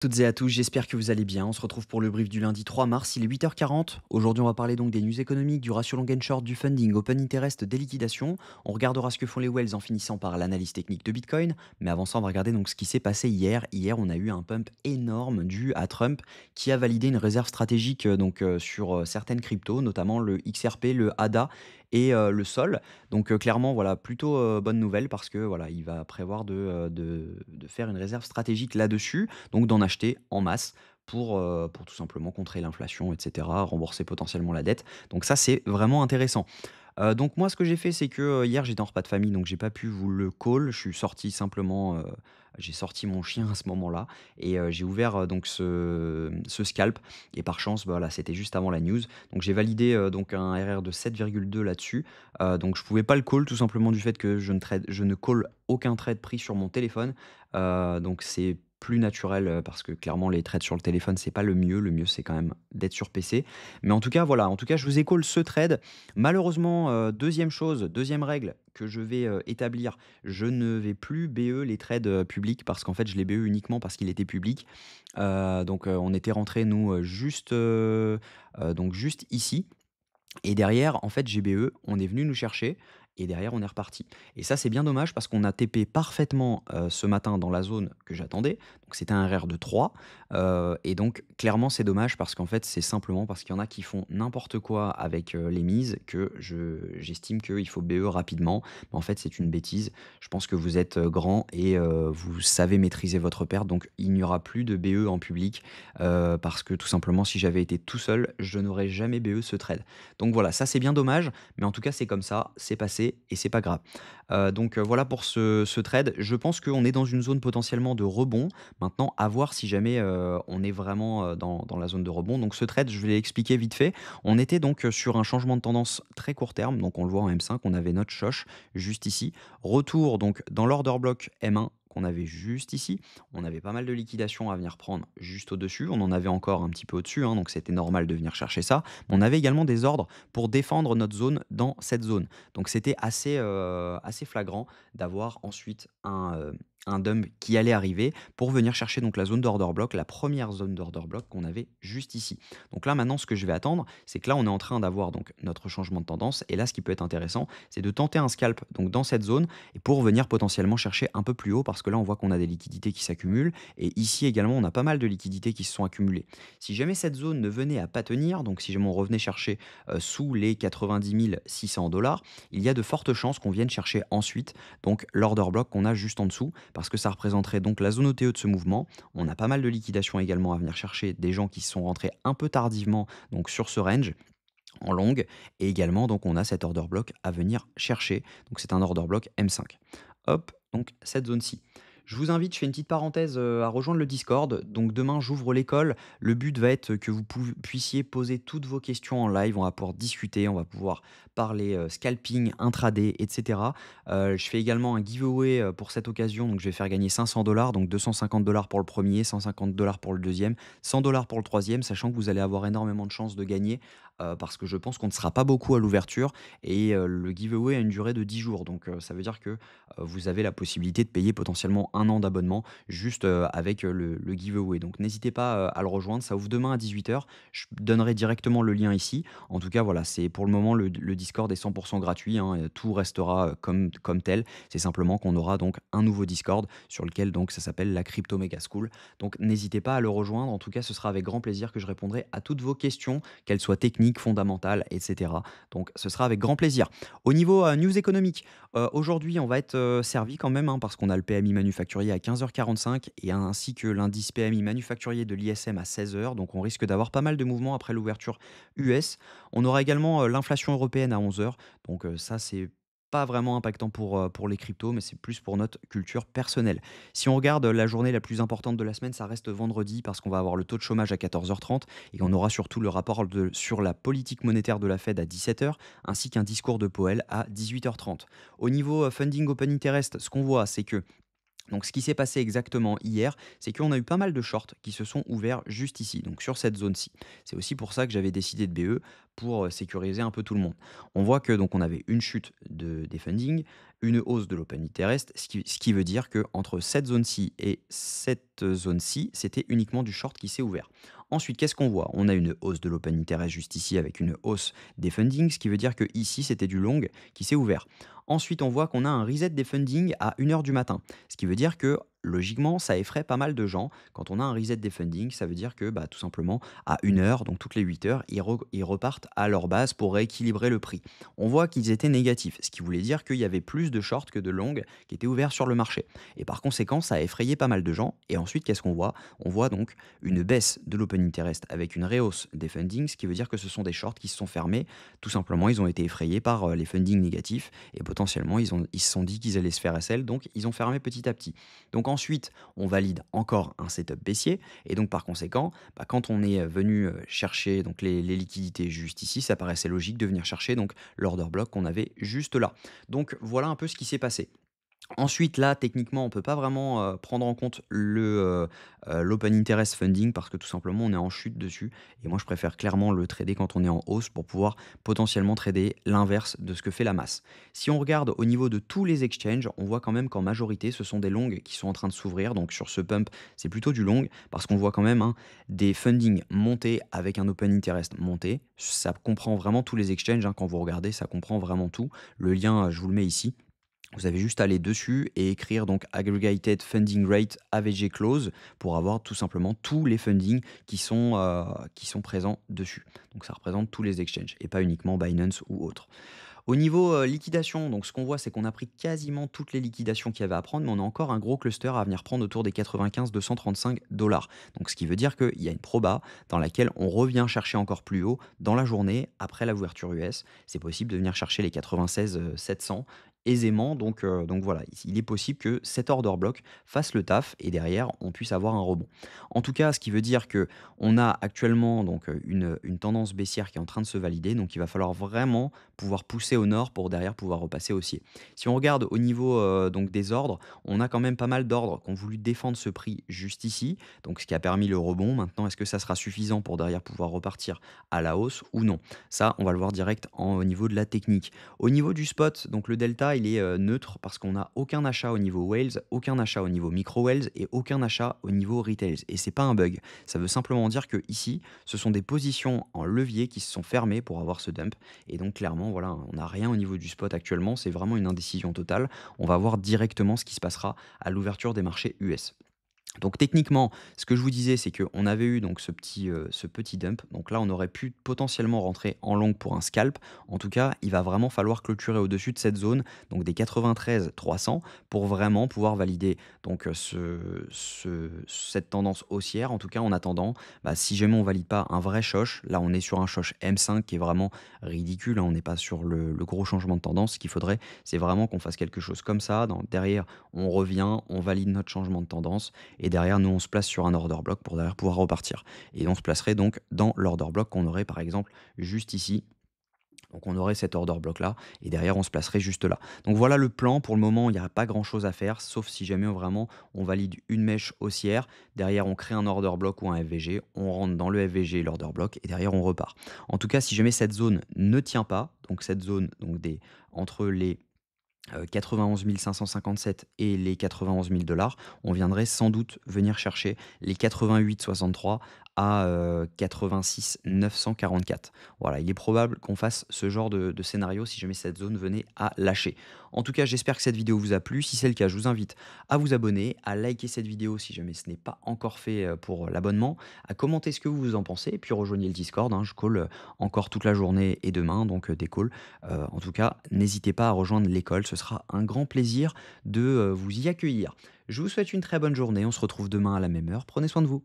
Toutes et à tous, j'espère que vous allez bien. On se retrouve pour le brief du lundi 3 mars, il est 8h40. Aujourd'hui, on va parler donc des news économiques, du ratio long and short, du funding, open interest, des liquidations. On regardera ce que font les wells en finissant par l'analyse technique de Bitcoin. Mais avant ça, on va regarder donc ce qui s'est passé hier. Hier, on a eu un pump énorme dû à Trump qui a validé une réserve stratégique sur certaines cryptos, notamment le XRP, le ADA et le Sol. Donc clairement, voilà, plutôt bonne nouvelle parce que voilà, il va prévoir de faire une réserve stratégique là-dessus, donc d'en acheter en masse pour tout simplement contrer l'inflation, et cetera, rembourser potentiellement la dette. Donc ça, c'est vraiment intéressant. Donc moi, ce que j'ai fait, c'est que, hier, j'étais en repas de famille, donc j'ai pas pu vous le call. Je suis sorti simplement, j'ai sorti mon chien à ce moment-là et j'ai ouvert, donc ce scalp et par chance, bah, voilà, c'était juste avant la news. Donc j'ai validé, donc un RR de 7,2 là-dessus. Donc je pouvais pas le call tout simplement du fait que je ne call aucun trade pris sur mon téléphone. Donc c'est plus naturel, parce que clairement les trades sur le téléphone, c'est pas le mieux. Le mieux, c'est quand même d'être sur PC. Mais en tout cas, voilà, en tout cas, je vous ai call ce trade. Malheureusement, 2e chose, 2e règle que je vais, établir, je ne vais plus BE les trades, publics parce qu'en fait, je l'ai BE uniquement parce qu'il était public. On était rentrés nous, donc juste ici et derrière, en fait, GBE, on est venu nous chercher et derrière, on est reparti. Et ça, c'est bien dommage parce qu'on a TP parfaitement ce matin dans la zone que j'attendais. Donc, c'était un RR de 3. Et donc, clairement, c'est dommage parce qu'en fait, c'est simplement parce qu'il y en a qui font n'importe quoi avec les mises que j'estime qu'il faut BE rapidement. Mais en fait, c'est une bêtise. Je pense que vous êtes grand et vous savez maîtriser votre perte. Donc, il n'y aura plus de BE en public parce que tout simplement, si j'avais été tout seul, je n'aurais jamais BE ce trade. Donc voilà, ça c'est bien dommage, mais en tout cas c'est comme ça, c'est passé et c'est pas grave. Voilà pour ce trade. Je pense qu'on est dans une zone potentiellement de rebond. Maintenant, à voir si jamais on est vraiment dans la zone de rebond. Donc ce trade, je vais l'expliquer vite fait. On était donc sur un changement de tendance très court terme. Donc on le voit en M5, on avait notre choche juste ici. Retour donc dans l'order block M1 qu'on avait juste ici. On avait pas mal de liquidations à venir prendre juste au-dessus. On en avait encore un petit peu au-dessus, hein, donc c'était normal de venir chercher ça. On avait également des ordres pour défendre notre zone dans cette zone. Donc c'était assez flagrant d'avoir ensuite un dump qui allait arriver pour venir chercher donc la zone d'order block, la première zone d'order block qu'on avait juste ici. Donc là maintenant ce que je vais attendre, c'est que là on est en train d'avoir donc notre changement de tendance et là ce qui peut être intéressant, c'est de tenter un scalp donc dans cette zone et pour venir potentiellement chercher un peu plus haut parce que là on voit qu'on a des liquidités qui s'accumulent et ici également on a pas mal de liquidités qui se sont accumulées. Si jamais cette zone ne venait à pas tenir, donc si jamais on revenait chercher sous les 90 600 dollars, il y a de fortes chances qu'on vienne chercher ensuite donc l'order block qu'on a juste en dessous, parce que ça représenterait donc la zone OTE de ce mouvement. On a pas mal de liquidations également à venir chercher, des gens qui sont rentrés un peu tardivement donc sur ce range en longue, et également donc on a cet order block à venir chercher. Donc c'est un order block M5. Hop, donc cette zone-ci. Je vous invite, je fais une petite parenthèse, à rejoindre le Discord. Donc demain, j'ouvre l'école. Le but va être que vous puissiez poser toutes vos questions en live. On va pouvoir discuter, on va pouvoir parler scalping, intraday, etc. Je fais également un giveaway pour cette occasion. Donc je vais faire gagner 500 dollars, donc 250 dollars pour le premier, 150 dollars pour le deuxième, 100 dollars pour le troisième, sachant que vous allez avoir énormément de chances de gagner parce que je pense qu'on ne sera pas beaucoup à l'ouverture et le giveaway a une durée de 10 jours. Donc ça veut dire que vous avez la possibilité de payer potentiellement un an d'abonnement juste avec le giveaway. Donc n'hésitez pas à le rejoindre, ça ouvre demain à 18h. Je donnerai directement le lien ici. En tout cas, voilà, c'est pour le moment le Discord est 100% gratuit, hein, et tout restera comme tel. C'est simplement qu'on aura donc un nouveau Discord sur lequel donc ça s'appelle la Crypto Mega School. Donc n'hésitez pas à le rejoindre. En tout cas, ce sera avec grand plaisir que je répondrai à toutes vos questions, qu'elles soient techniques, fondamentales, etc. Donc ce sera avec grand plaisir. Au niveau news économique, aujourd'hui, on va être servi quand même, hein, parce qu'on a le PMI manufacturier à 15h45 et ainsi que l'indice PMI manufacturier de l'ISM à 16h. Donc on risque d'avoir pas mal de mouvements après l'ouverture US. On aura également l'inflation européenne à 11h. Donc ça, c'est pas vraiment impactant pour les cryptos, mais c'est plus pour notre culture personnelle. Si on regarde la journée la plus importante de la semaine, ça reste vendredi parce qu'on va avoir le taux de chômage à 14h30 et on aura surtout le rapport sur la politique monétaire de la Fed à 17h ainsi qu'un discours de Powell à 18h30. Au niveau funding open interest, ce qu'on voit, c'est que donc ce qui s'est passé exactement hier, c'est qu'on a eu pas mal de shorts qui se sont ouverts juste ici, donc sur cette zone-ci. C'est aussi pour ça que j'avais décidé de BE pour sécuriser un peu tout le monde. On voit que donc on avait une chute des funding, une hausse de l'open interest, ce qui veut dire que entre cette zone-ci et cette zone-ci, c'était uniquement du short qui s'est ouvert. Ensuite, qu'est-ce qu'on voit? On a une hausse de l'open interest juste ici avec une hausse des fundings, ce qui veut dire que ici c'était du long qui s'est ouvert. Ensuite, on voit qu'on a un reset des fundings à 1 heure du matin, ce qui veut dire que logiquement, ça effraie pas mal de gens. Quand on a un reset des fundings, ça veut dire que bah, tout simplement, à 1 heure, donc toutes les 8 heures, ils repartent à leur base pour rééquilibrer le prix. On voit qu'ils étaient négatifs, ce qui voulait dire qu'il y avait plus de shorts que de longs qui étaient ouverts sur le marché. Et par conséquent, ça a effrayé pas mal de gens. Et ensuite, qu'est-ce qu'on voit? On voit donc une baisse de l'open interest avec une réhausse des fundings, ce qui veut dire que ce sont des shorts qui se sont fermés. Tout simplement, ils ont été effrayés par les fundings négatifs et potentiellement, ils se sont dit qu'ils allaient se faire SL, donc ils ont fermé petit à petit. Donc ensuite, on valide encore un setup baissier et donc par conséquent, bah, quand on est venu chercher donc les liquidités juste ici, ça paraissait logique de venir chercher donc l'order block qu'on avait juste là. Donc voilà un peu ce qui s'est passé. Ensuite, là, techniquement, on ne peut pas vraiment, prendre en compte l'open interest funding parce que tout simplement, on est en chute dessus et moi, je préfère clairement le trader quand on est en hausse pour pouvoir potentiellement trader l'inverse de ce que fait la masse. Si on regarde au niveau de tous les exchanges, on voit quand même qu'en majorité, ce sont des longs qui sont en train de s'ouvrir. Donc sur ce pump, c'est plutôt du long parce qu'on voit quand même, hein, des funding monter avec un open interest monté. Ça comprend vraiment tous les exchanges, hein, quand vous regardez, ça comprend vraiment tout. Le lien, je vous le mets ici. Vous avez juste à aller dessus et écrire donc Aggregated Funding Rate AVG Clause pour avoir tout simplement tous les fundings qui sont présents dessus. Donc ça représente tous les exchanges et pas uniquement Binance ou autres. Au niveau liquidation, donc ce qu'on voit, c'est qu'on a pris quasiment toutes les liquidations qu'il y avait à prendre, mais on a encore un gros cluster à venir prendre autour des 95-235 dollars. Donc ce qui veut dire qu'il y a une proba dans laquelle on revient chercher encore plus haut dans la journée après l'ouverture US. C'est possible de venir chercher les 96 700 aisément. Donc voilà, il est possible que cet order block fasse le taf et derrière on puisse avoir un rebond. En tout cas, ce qui veut dire que on a actuellement donc une tendance baissière qui est en train de se valider. Donc il va falloir vraiment pouvoir pousser au nord pour derrière pouvoir repasser haussier. Si on regarde au niveau donc des ordres, on a quand même pas mal d'ordres qui ont voulu défendre ce prix juste ici, donc ce qui a permis le rebond. Maintenant, est-ce que ça sera suffisant pour derrière pouvoir repartir à la hausse ou non? Ça, on va le voir direct au niveau de la technique. Au niveau du spot, donc le delta, il est neutre parce qu'on n'a aucun achat au niveau whales, aucun achat au niveau micro whales et aucun achat au niveau retails. Et c'est pas un bug. Ça veut simplement dire que ici, ce sont des positions en levier qui se sont fermées pour avoir ce dump. Et donc clairement, voilà, on n'a rien au niveau du spot actuellement. C'est vraiment une indécision totale. On va voir directement ce qui se passera à l'ouverture des marchés US. Donc techniquement, ce que je vous disais, c'est qu'on avait eu donc ce petit dump. Donc là, on aurait pu potentiellement rentrer en long pour un scalp. En tout cas, il va vraiment falloir clôturer au-dessus de cette zone, donc des 93 300, pour vraiment pouvoir valider donc cette tendance haussière. En tout cas, en attendant, bah, si jamais on valide pas un vrai shosh, là on est sur un shosh M5 qui est vraiment ridicule, hein, on n'est pas sur le gros changement de tendance. Ce qu'il faudrait, c'est vraiment qu'on fasse quelque chose comme ça. Derrière, on revient, on valide notre changement de tendance et derrière, nous, on se place sur un order block pour derrière pouvoir repartir. Et on se placerait donc dans l'order block qu'on aurait par exemple juste ici. Donc on aurait cet order block là et derrière on se placerait juste là. Donc voilà le plan. Pour le moment, il n'y a pas grand chose à faire sauf si jamais vraiment on valide une mèche haussière. Derrière, on crée un order block ou un FVG. On rentre dans le FVG et l'order block et derrière on repart. En tout cas, si jamais cette zone ne tient pas, donc cette zone donc entre les 91 557 et les 91 000 dollars, on viendrait sans doute venir chercher les 88,63 à 86 944. Voilà, il est probable qu'on fasse ce genre de scénario si jamais cette zone venait à lâcher. En tout cas, j'espère que cette vidéo vous a plu. Si c'est le cas, je vous invite à vous abonner, à liker cette vidéo si jamais ce n'est pas encore fait pour l'abonnement, à commenter ce que vous en pensez, et puis rejoignez le Discord. Hein, je call encore toute la journée et demain, donc des calls. En tout cas, n'hésitez pas à rejoindre l'école, ce sera un grand plaisir de vous y accueillir. Je vous souhaite une très bonne journée, on se retrouve demain à la même heure, prenez soin de vous.